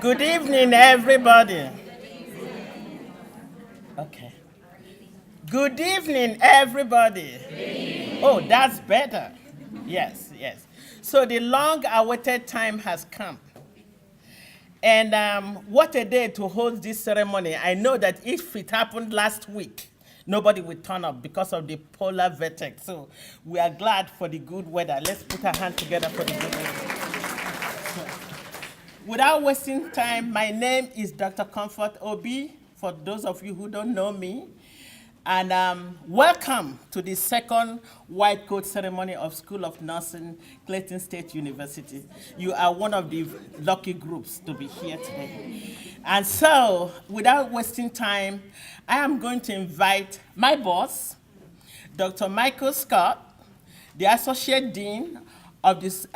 Good evening, everybody. Okay. Good evening, everybody. Oh, that's better. Yes, yes. So the long-awaited time has come. And what a day to hold this ceremony. I know that if it happened last week, nobody would turn up because of the polar vortex. So we are glad for the good weather. Let's put our hands together for the good weather. Without wasting time, my name is Dr. Comfort Obi, for those of you who don't know me. And welcome to the second white coat ceremony of School of Nursing, Clayton State University. You are one of the lucky groups to be here today. And so, without wasting time, I am going to invite my boss, Dr. Michael Scott, the Associate Dean of this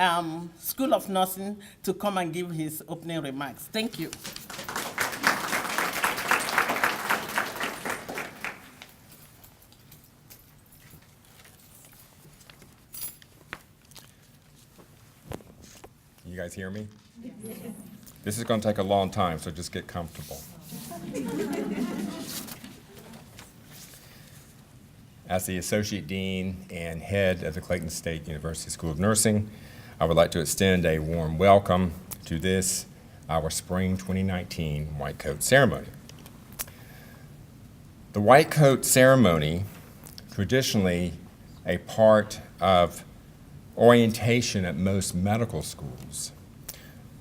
School of Nursing, to come and give his opening remarks. Thank you. You guys hear me? This is going to take a long time, so just get comfortable. As the Associate Dean and Head of the Clayton State University School of Nursing, I would like to extend a warm welcome to this, our Spring 2019 White Coat Ceremony. The White Coat Ceremony, traditionally a part of orientation at most medical schools,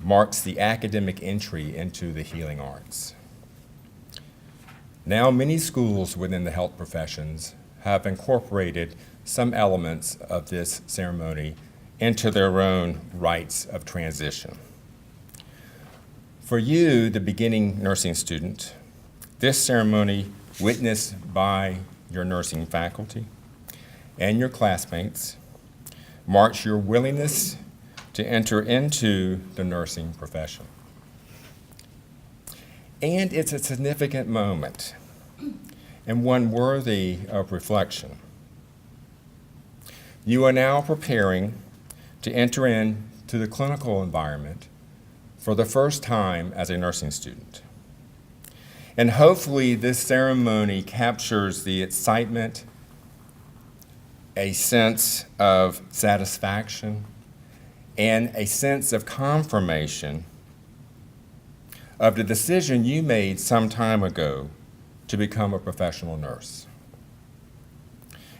marks the academic entry into the healing arts. Now, many schools within the health professions have incorporated some elements of this ceremony into their own rites of transition. For you, the beginning nursing student, this ceremony, witnessed by your nursing faculty and your classmates, marks your willingness to enter into the nursing profession. And it's a significant moment and one worthy of reflection. You are now preparing to enter into the clinical environment for the first time as a nursing student. And hopefully this ceremony captures the excitement, a sense of satisfaction, and a sense of confirmation of the decision you made some time ago to become a professional nurse.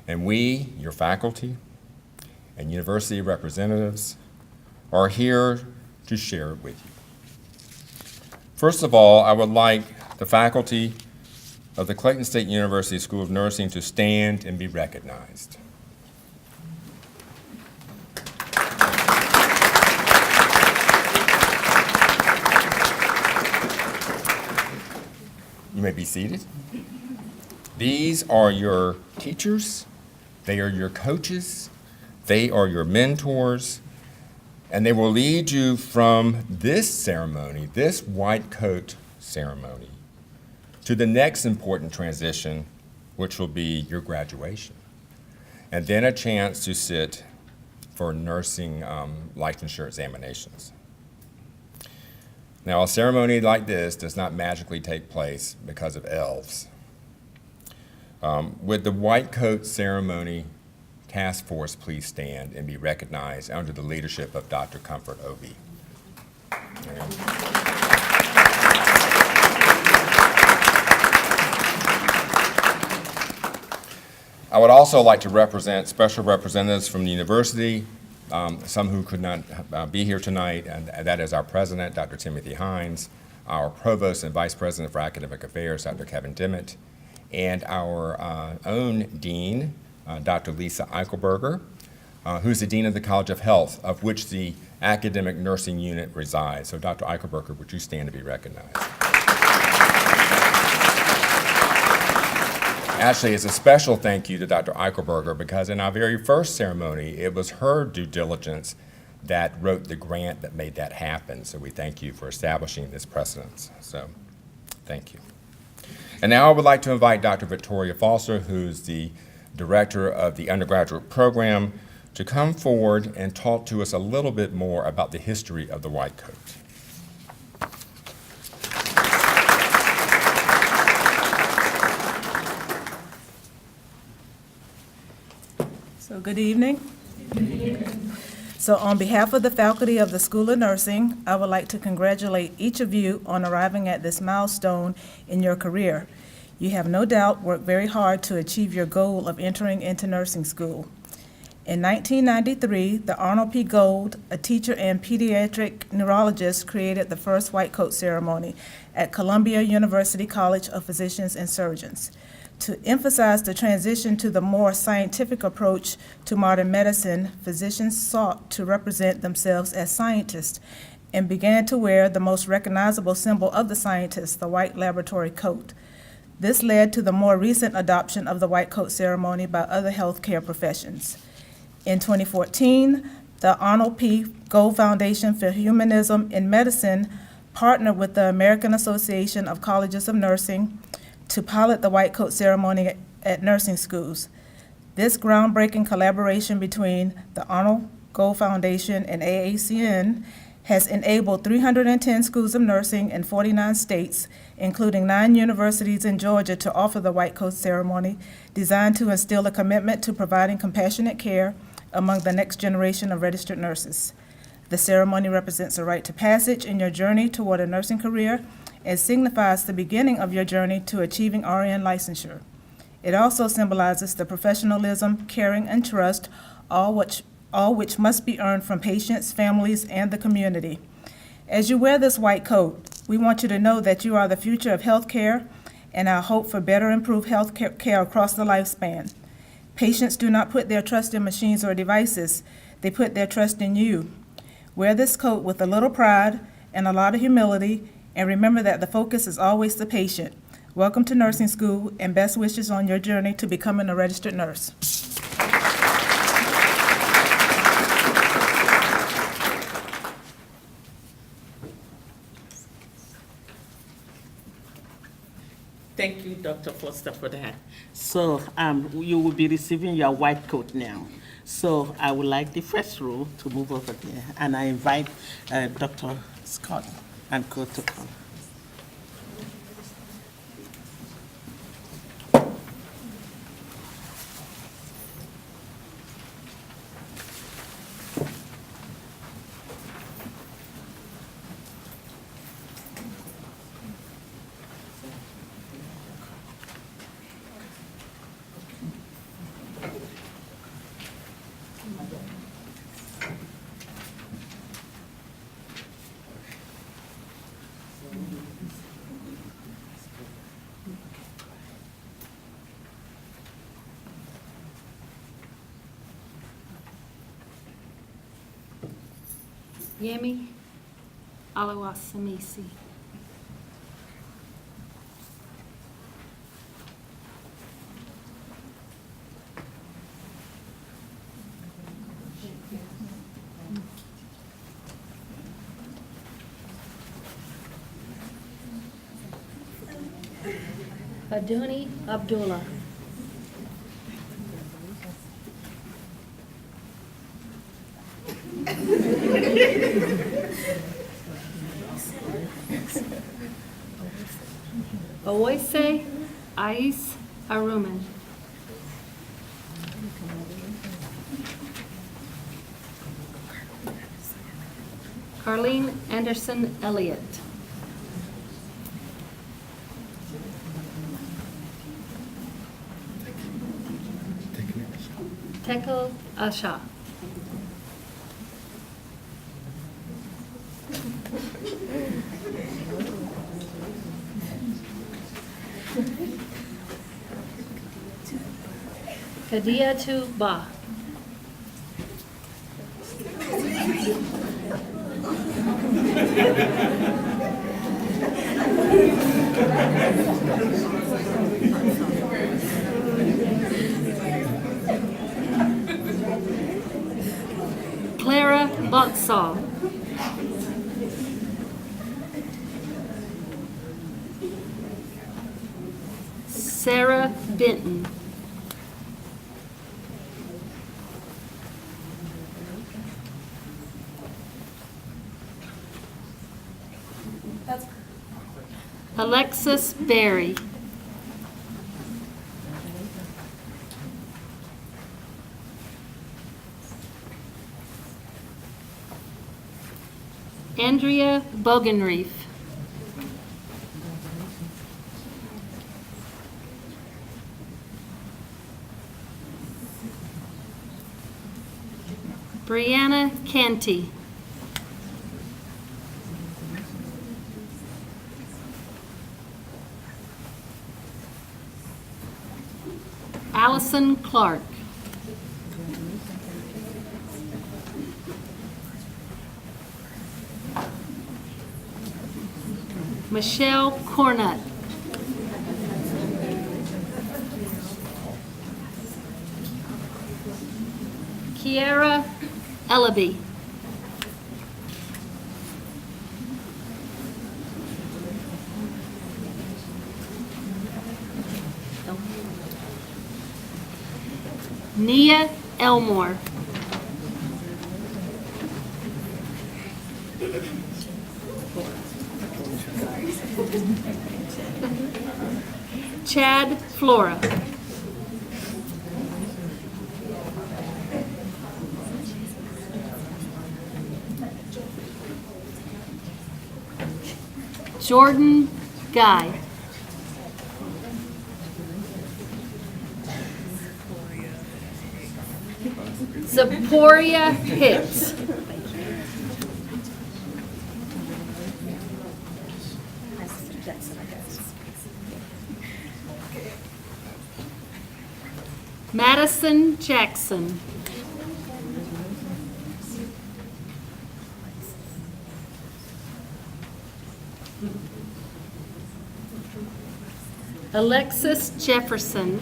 And we, your faculty and university representatives, are here to share it with you. First of all, I would like the faculty of the Clayton State University School of Nursing to stand and be recognized. You may be seated. These are your teachers, they are your coaches, they are your mentors, and they will lead you from this ceremony, this white coat ceremony, to the next important transition, which will be your graduation, and then a chance to sit for nursing licensure examinations. Now, a ceremony like this does not magically take place because of elves. Would the White Coat Ceremony Task Force please stand and be recognized under the leadership of Dr. Comfort Obi? I would also like to represent special representatives from the university, some who could not be here tonight, and that is our president, Dr. Timothy Hines, our provost and vice president for academic affairs, Dr. Kevin Dimmitt, and our own dean, Dr. Lisa Eichelberger, who's the dean of the College of Health, of which the academic nursing unit resides. So Dr. Eichelberger, would you stand to be recognized? Actually, it's a special thank you to Dr. Eichelberger because in our very first ceremony, it was her due diligence that wrote the grant that made that happen. So we thank you for establishing this precedence. So thank you. And now I would like to invite Dr. Victoria Foster, who's the director of the undergraduate program, to come forward and talk to us a little bit more about the history of the white coat. Well, good evening. So on behalf of the faculty of the School of Nursing, I would like to congratulate each of you on arriving at this milestone in your career. You have no doubt worked very hard to achieve your goal of entering into nursing school. In 1993, the Arnold P. Gold, a teacher and pediatric neurologist, created the first white coat ceremony at Columbia University College of Physicians and Surgeons. To emphasize the transition to the more scientific approach to modern medicine, physicians sought to represent themselves as scientists and began to wear the most recognizable symbol of the scientist, the white laboratory coat. This led to the more recent adoption of the white coat ceremony by other healthcare professions. In 2014, the Arnold P. Gold Foundation for Humanism in Medicine partnered with the American Association of Colleges of Nursing to pilot the white coat ceremony at nursing schools. This groundbreaking collaboration between the Arnold Gold Foundation and AACN has enabled 310 schools of nursing in 49 states, including 9 universities in Georgia, to offer the white coat ceremony, designed to instill a commitment to providing compassionate care among the next generation of registered nurses. The ceremony represents a rite to passage in your journey toward a nursing career and signifies the beginning of your journey to achieving RN licensure. It also symbolizes the professionalism, caring, and trust, all which must be earned from patients, families, and the community. As you wear this white coat, we want you to know that you are the future of healthcare and our hope for better improved health care across the lifespan. Patients do not put their trust in machines or devices. They put their trust in you. Wear this coat with a little pride and a lot of humility, and remember that the focus is always the patient. Welcome to nursing school, and best wishes on your journey to becoming a registered nurse. Thank you, Dr. Foster, for that. So you will be receiving your white coat now. So I would like the first row to move over there, and I invite Dr. Scott and Co to come. Yemi Alawasamisi. Aduni Abdullah. Oise Ais Aruman. Carlene Anderson Elliott. Teko Asha. Kadiatu Ba. Clara Botsall. Sarah Benton. Alexis Berry. Andrea Bogenreef. Brianna Canty. Allison Clark. Michelle Cornett. Kiara Ellaby. Nia Elmore. Chad Flora. Jordan Guy. Zaporia Hicks. Madison Jackson. Alexis Jefferson.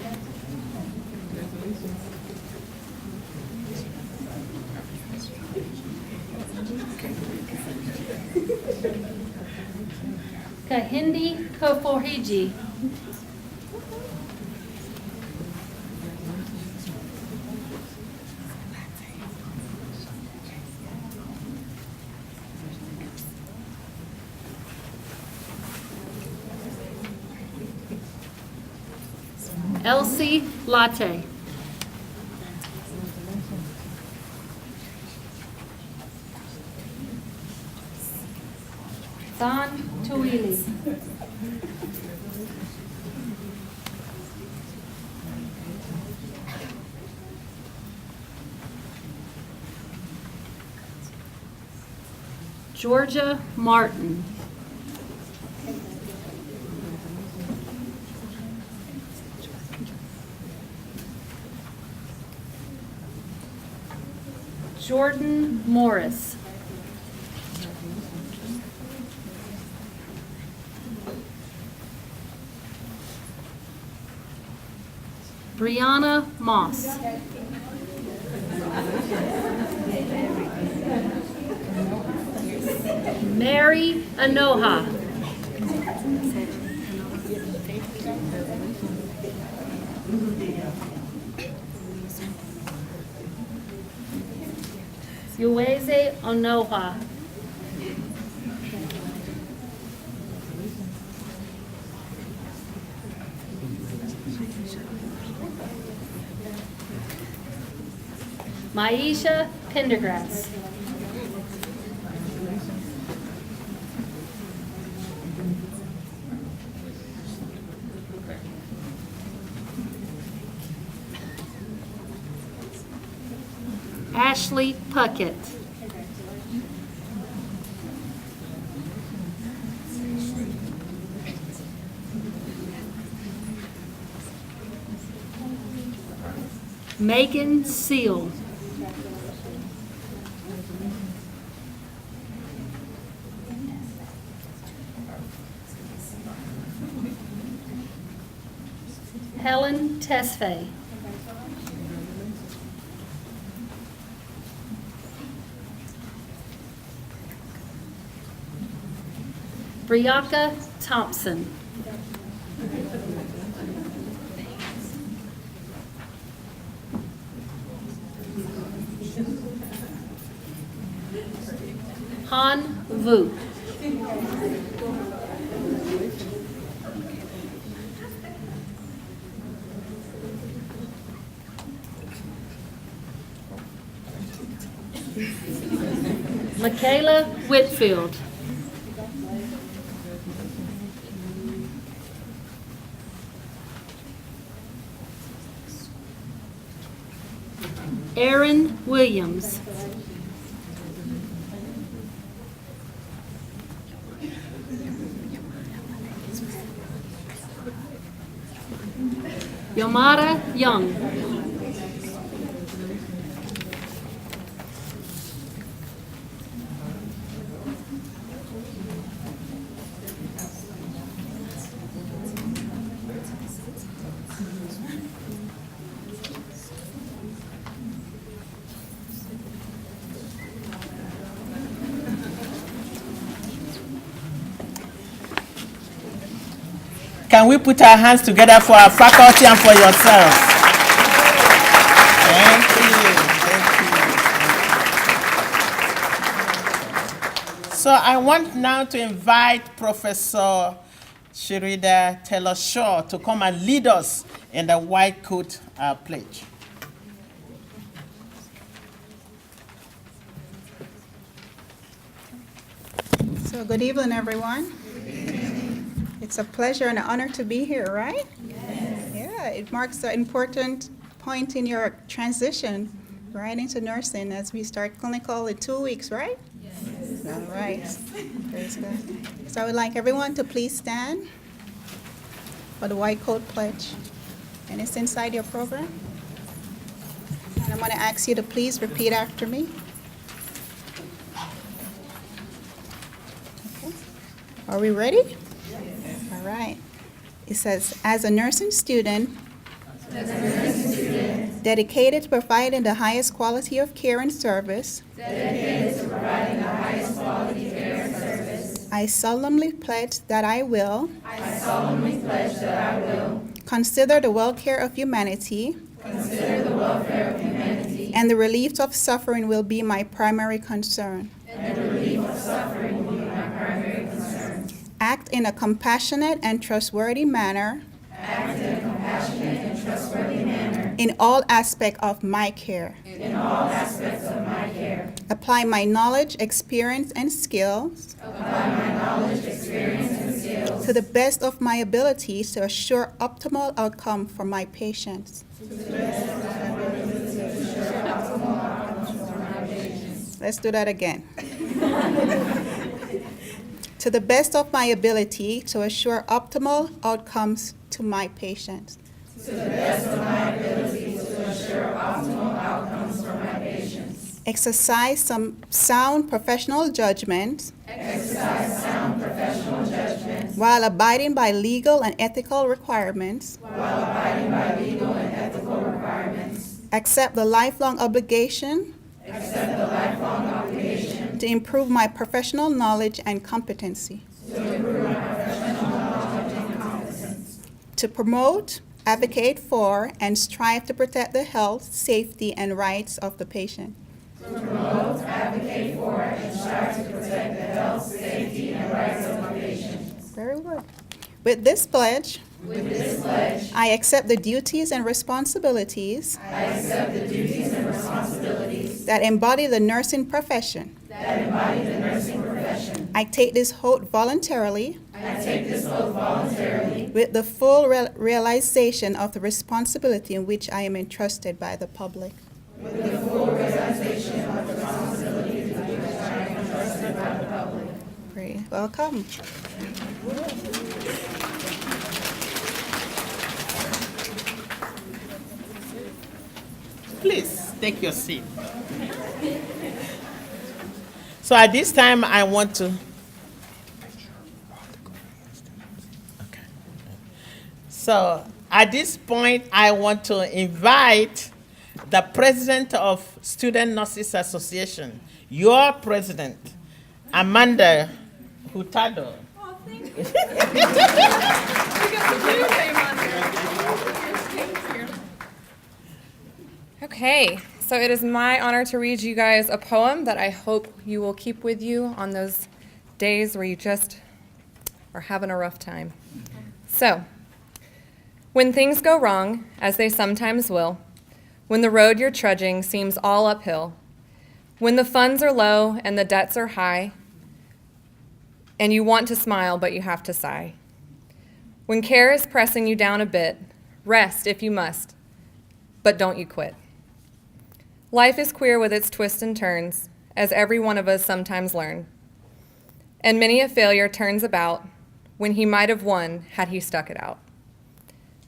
Kahindi Koforhiji. Elsie Latte. Thon Tuili. Georgia Martin. Jordan Morris. Brianna Moss. Mary Anoha. Uweze Onoha. Maisha Pendergrass. Ashley Puckett. Megan Seal. Helen Tesfaye. Brianka Thompson. Han Vu. Michaela Whitfield. Aaron Williams. Yamada Young. Can we put our hands together for our faculty and for yourselves? Thank you. Thank you. So I want now to invite Professor Sherida Taylor-Shaw to come and lead us in the White Coat Pledge. So good evening, everyone. It's a pleasure and an honor to be here, right? Yes. Yeah, it marks an important point in your transition right into nursing as we start clinical in 2 weeks, right? Yes. All right. Praise God. So I would like everyone to please stand for the White Coat Pledge. And it's inside your program. And I'm going to ask you to please repeat after me. Okay. Are we ready? All right. It says, as a nursing student, dedicated to providing the highest quality of care and service, I solemnly pledge that I will consider the welfare of humanity, and the relief of suffering will be my primary concern. Act in a compassionate and trustworthy manner. In all aspects of my care. Apply my knowledge, experience, and skills. To the best of my abilities to assure optimal outcome for my patients. Let's do that again. To the best of my ability to assure optimal outcomes to my patients. Exercise some sound professional judgment. While abiding by legal and ethical requirements. Accept the lifelong obligation. To improve my professional knowledge and competency. To promote, advocate for, and strive to protect the health, safety, and rights of the patient. Very good. With this pledge, I accept the duties and responsibilities that embody the nursing profession. I take this oath voluntarily. With the full realization of the responsibility in which I am entrusted by the public. Great. Welcome. Please take your seat. So at this time, I want to. Okay. So at this point, I want to invite the president of Student Nurses Association, your president, Amanda Hurtado. Oh, thank you. Okay, so it is my honor to read you guys a poem that I hope you will keep with you on those days where you just are having a rough time. So, when things go wrong, as they sometimes will, when the road you're trudging seems all uphill, When the funds are low and the debts are high, and you want to smile but you have to sigh. When care is pressing you down a bit, rest if you must, but don't you quit. Life is queer with its twists and turns, as every one of us sometimes learn. And many a failure turns about when he might have won had he stuck it out.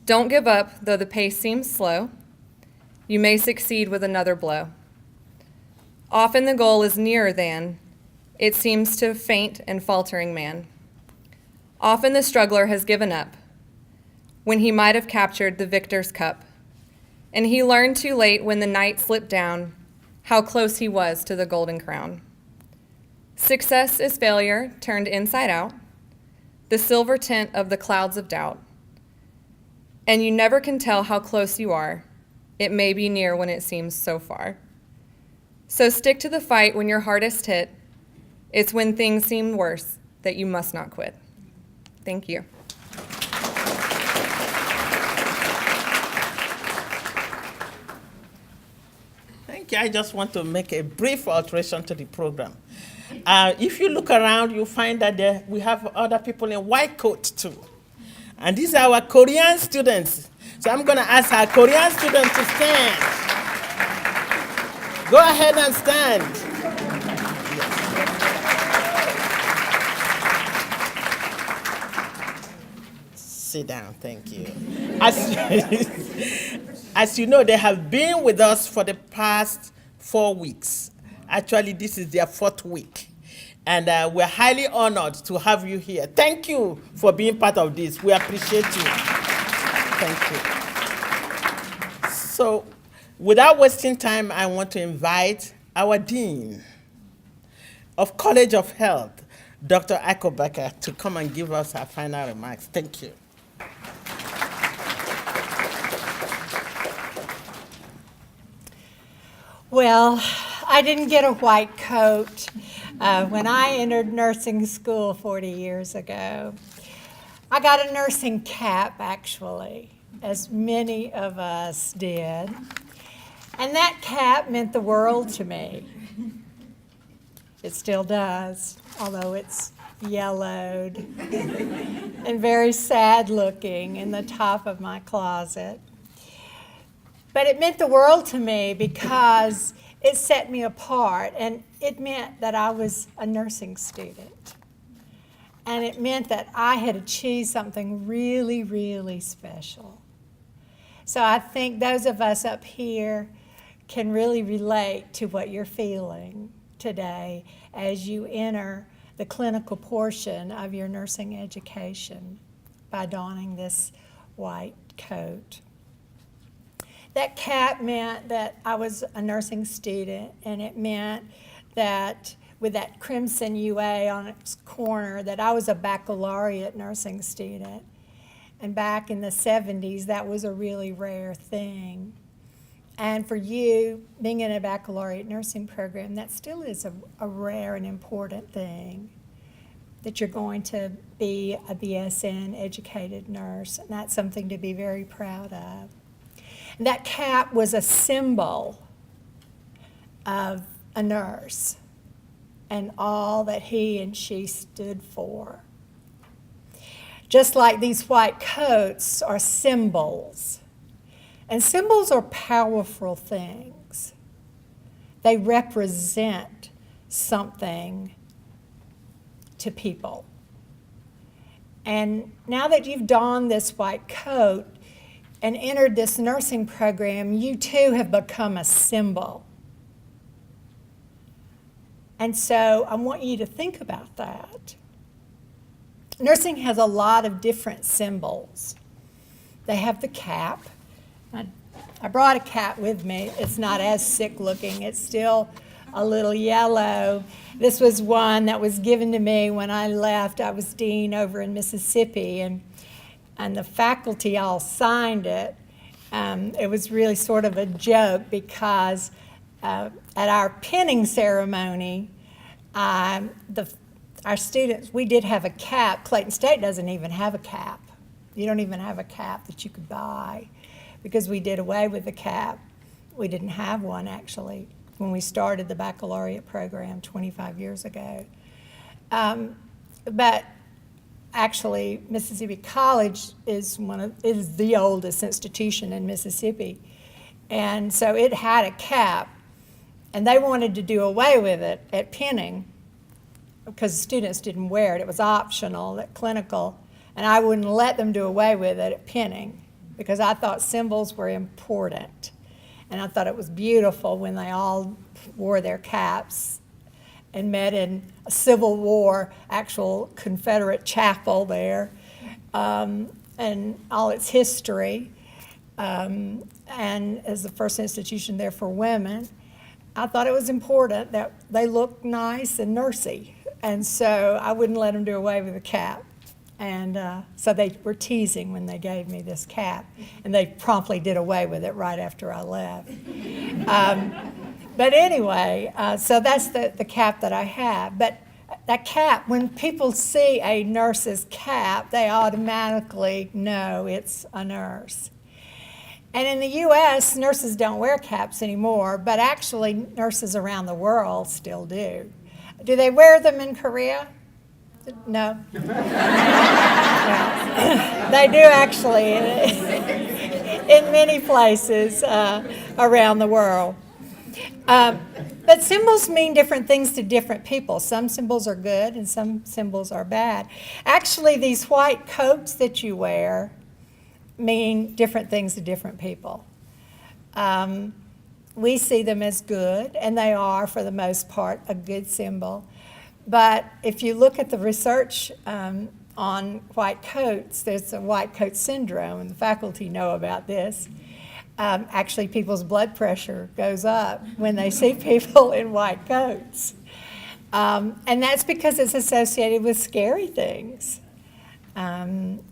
Don't give up, though the pace seems slow. You may succeed with another blow. Often the goal is nearer than it seems to faint and faltering man. Often the struggler has given up when he might have captured the victor's cup. And he learned too late when the night slipped down how close he was to the golden crown. Success is failure turned inside out, the silver tint of the clouds of doubt. And you never can tell how close you are. It may be near when it seems so far. So stick to the fight when you're hardest hit. It's when things seem worse that you must not quit. Thank you. Thank you. I just want to make a brief alteration to the program. If you look around, you'll find that we have other people in white coats too. And these are our Korean students. So I'm going to ask our Korean students to stand. Go ahead and stand. Sit down, thank you. As you know, they have been with us for the past 4 weeks. Actually, this is their 4th week. And we're highly honored to have you here. Thank you for being part of this. We appreciate you. Thank you. So, without wasting time, I want to invite our Dean of College of Health, Dr. Akobaka, to come and give us her final remarks. Thank you. Well, I didn't get a white coat when I entered nursing school 40 years ago. I got a nursing cap, actually, as many of us did. And that cap meant the world to me. It still does, although it's yellowed and very sad looking in the top of my closet. But it meant the world to me because it set me apart, and it meant that I was a nursing student. And it meant that I had achieved something really, really special. So I think those of us up here can really relate to what you're feeling today as you enter the clinical portion of your nursing education by donning this white coat. That cap meant that I was a nursing student, and it meant that with that crimson UA on its corner, that I was a baccalaureate nursing student. And back in the 70s, that was a really rare thing. And for you, being in a baccalaureate nursing program, that still is a rare and important thing, that you're going to be a BSN educated nurse, and that's something to be very proud of. And that cap was a symbol of a nurse and all that he and she stood for. Just like these white coats are symbols. And symbols are powerful things. They represent something to people. And now that you've donned this white coat and entered this nursing program, you too have become a symbol. And so I want you to think about that. Nursing has a lot of different symbols. They have the cap. I brought a cap with me. It's not as sick looking. It's still a little yellow. This was one that was given to me when I left. I was dean over in Mississippi, and the faculty all signed it. It was really sort of a joke because at our pinning ceremony, our students, we did have a cap. Clayton State doesn't even have a cap. You don't even have a cap that you could buy because we did away with the cap. We didn't have one, actually. when we started the baccalaureate program 25 years ago. But actually, Mississippi College is the oldest institution in Mississippi. And so it had a cap, and they wanted to do away with it at Penning because students didn't wear it. It was optional at clinical, and I wouldn't let them do away with it at Penning because I thought symbols were important. And I thought it was beautiful when they all wore their caps and met in a Civil War, actual Confederate chapel there, and all its history. And as the first institution there for women, I thought it was important that they looked nice and nursey. And so I wouldn't let them do away with the cap. And so they were teasing when they gave me this cap, and they promptly did away with it right after I left. But anyway, so that's the cap that I have. But that cap, when people see a nurse's cap, they automatically know it's a nurse. And in the U.S., nurses don't wear caps anymore, but actually nurses around the world still do. Do they wear them in Korea? No. Well, they do actually in many places around the world. But symbols mean different things to different people. Some symbols are good and some symbols are bad. Actually, these white coats that you wear mean different things to different people. We see them as good, and they are, for the most part, a good symbol. But if you look at the research on white coats, there's a white coat syndrome, and the faculty know about this. Actually, people's blood pressure goes up when they see people in white coats. And that's because it's associated with scary things. And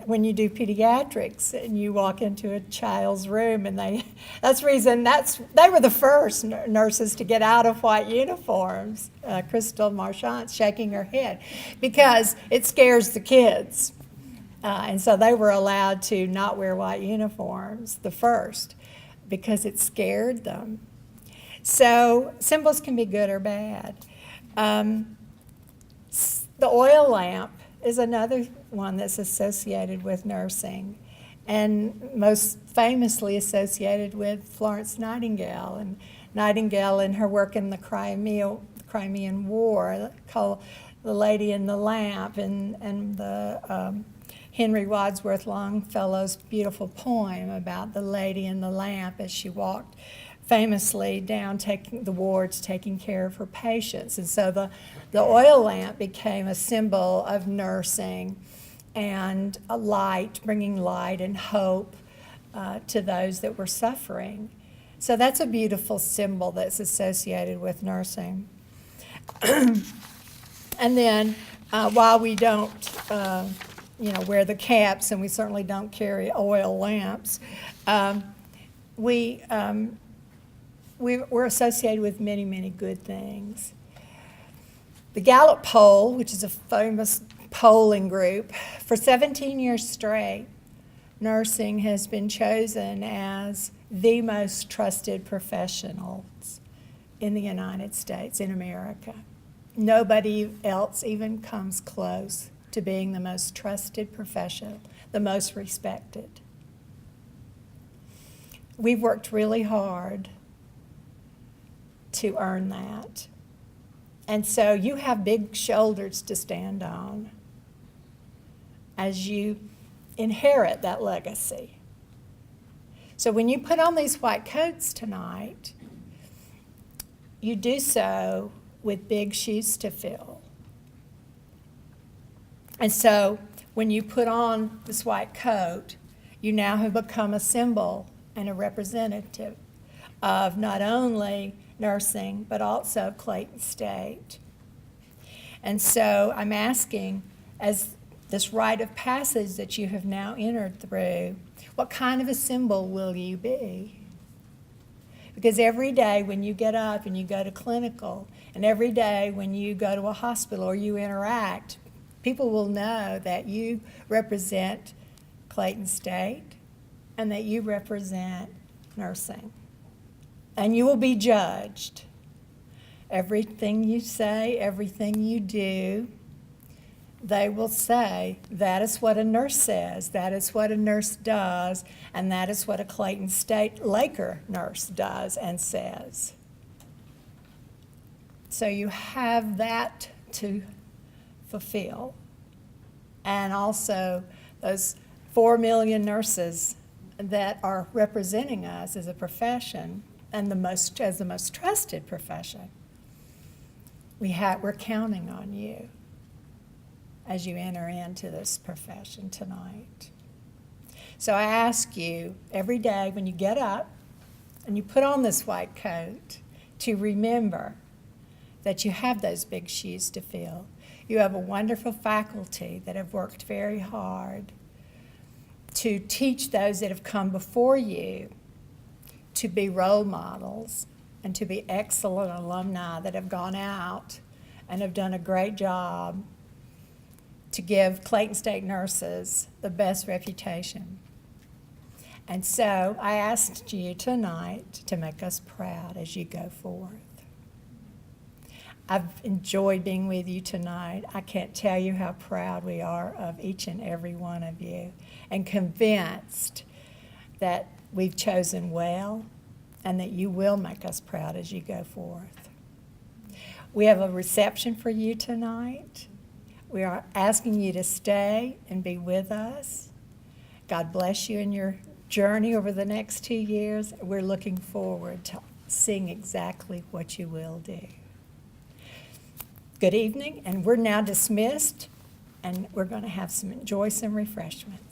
when you do pediatrics and you walk into a child's room and they were the first nurses to get out of white uniforms, Crystal Marchant shaking her head, because it scares the kids. And so they were allowed to not wear white uniforms the first because it scared them. So symbols can be good or bad. The oil lamp is another one that's associated with nursing, and most famously associated with Florence Nightingale. And Nightingale, in her work in the Crimean War, called The Lady in the Lamp, and the Henry Wadsworth Longfellow's beautiful poem about the lady in the lamp as she walked famously down taking the wards, taking care of her patients. And so the oil lamp became a symbol of nursing and a light, bringing light and hope to those that were suffering. So that's a beautiful symbol that's associated with nursing. And then while we don't wear the caps, and we certainly don't carry oil lamps, we're associated with many, many good things. The Gallup poll, which is a famous polling group, for 17 years straight, nursing has been chosen as the most trusted professionals in the United States, in America. Nobody else even comes close to being the most trusted professional, the most respected. We've worked really hard to earn that. And so you have big shoulders to stand on as you inherit that legacy. So when you put on these white coats tonight, you do so with big shoes to fill. And so when you put on this white coat, you now have become a symbol and a representative of not only nursing, but also Clayton State. And so I'm asking, as this rite of passage that you have now entered through, what kind of a symbol will you be? Because every day when you get up and you go to clinical, and every day when you go to a hospital or you interact, people will know that you represent Clayton State and that you represent nursing. and you will be judged. Everything you say, everything you do, they will say, that is what a nurse says, that is what a nurse does, and that is what a Clayton State Laker nurse does and says. So you have that to fulfill. And also those 4 million nurses that are representing us as a profession and as the most trusted profession. We're counting on you as you enter into this profession tonight. So I ask you every day when you get up and you put on this white coat to remember that you have those big shoes to fill. You have a wonderful faculty that have worked very hard to teach those that have come before you to be role models and to be excellent alumni that have gone out and have done a great job to give Clayton State nurses the best reputation. And so I asked you tonight to make us proud as you go forth. I've enjoyed being with you tonight. I can't tell you how proud we are of each and every one of you, and convinced that we've chosen well and that you will make us proud as you go forth. We have a reception for you tonight. We are asking you to stay and be with us. God bless you in your journey over the next 2 years. We're looking forward to seeing exactly what you will do. Good evening, and we're now dismissed, and we're going to enjoy some refreshments.